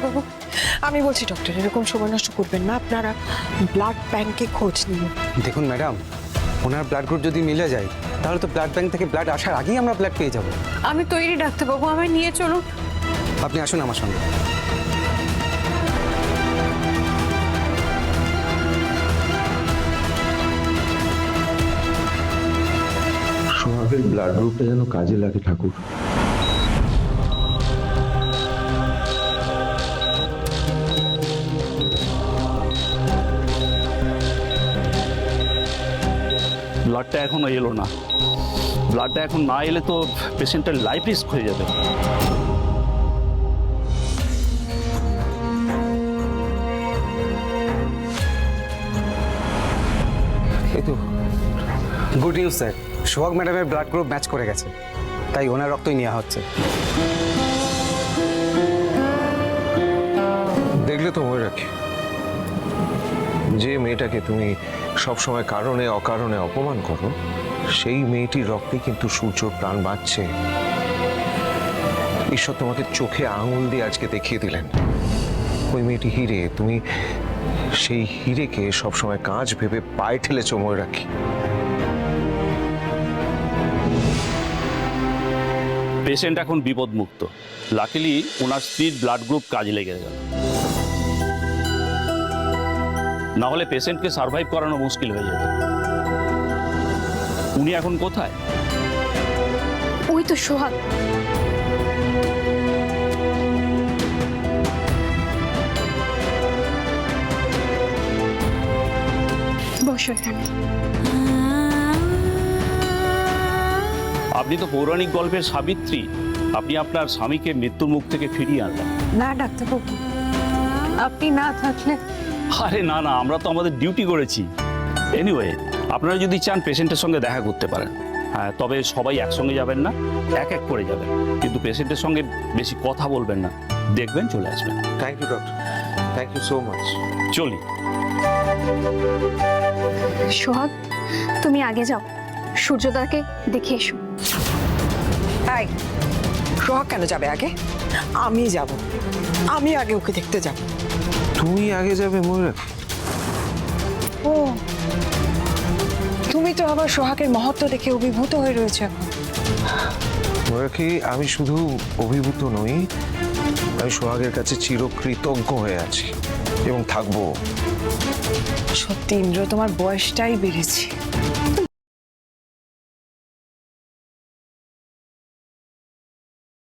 বাবু, আমি বলছি ডক্টর এরকম সময় নষ্ট করবেন না, আপনারা ব্লাড ব্যাংকে খোঁজ নিন। দেখুন ম্যাডাম, ওনার ব্লাড গ্রুপ যদি মিলে যায় তাহলে তো ব্লাড ব্যাংক থেকে ব্লাড আসার আগেই আমরা ব্লাড পেয়ে যাব। আমি তৈরি ডাক্তারবাবু, আমায় নিয়ে চলুন। আপনি আসুন আমার সঙ্গে। সোহাগের ব্লাড গ্রুপটা যেন কাজে লাগে ঠাকুর। ব্লাডটা এখনো এলো না। ব্লাডটা এখন না এলে তো পেশেন্টের লাইফ রিস্ক হয়ে যাবে। এই তো গুড নিউজ স্যার, সোহাগ ম্যাডামের ব্লাড গ্রুপ ম্যাচ করে গেছে, তাই ওনার রক্তই নেওয়া হচ্ছে। দেখলে তো মনে রাখি, যে মেয়েটাকে তুমি সবসময় কারণে অকারণে অপমান করো, সেই মেয়েটির রক্তে কিন্তু সূর্যর প্রাণ বাঁচছে। ঈশ্বর তোমাকে চোখে আঙুল দিয়ে আজকে দেখিয়ে দিলেন ওই মেয়েটি হিরে। তুমি সেই হিরেকে সবসময় কাঁচ ভেবে পায়ে ঠেলেছো মনে রাখি। পেশেন্ট এখন বিপদমুক্ত। লাকিলি ওনার স্ত্রীর ব্লাড গ্রুপ কাজে লেগে গেল, না হলে পেশেন্টকে সার্ভাইভ করানো মুশকিল হয়ে যেত। উনি এখন কোথায়? ওই তো সোহাগ। বসো এখানে। আপনি তো পৌরাণিক গল্পের সাবিত্রী। আপনি আপনার স্বামীকে মৃত্যুর মুখ থেকে ফিরিয়ে আনলেন। না ডাক্তারবাবু, আপনি না থাকলে। আরে না না, আমরা তো আমাদের ডিউটি করেছি। এনিওয়ে, আপনারা যদি চান পেশেন্টের সঙ্গে দেখা করতে পারেন। হ্যাঁ, তবে সবাই একসঙ্গে যাবেন না, এক এক করে যাবেন। কিন্তু পেশেন্টের সঙ্গে বেশি কথা বলবেন না, দেখবেন চলে আসবেন। Thank you doctor, thank you so much. চলি। সোহাগ, তুমি আগে যাও, সূর্যদাকে দেখে এসো। তাই সোহাগ কেন যাবে আগে? আমি যাব, আমি আগে ওকে দেখতে যাব। তুমি আগে যাবে মনে রাখি। ও, তুমি তো আবার সোহাগের মহত্ব দেখে অভিভূত হয়ে রয়েছে এখন। মনে রাখি, আমি শুধু অভিভূত নই, আমি সোহাগের কাছে চিরকৃতজ্ঞ হয়ে আছি এবং থাকবো। সত্যি ইন্দ্র, তোমার বয়সটাই বেড়েছে।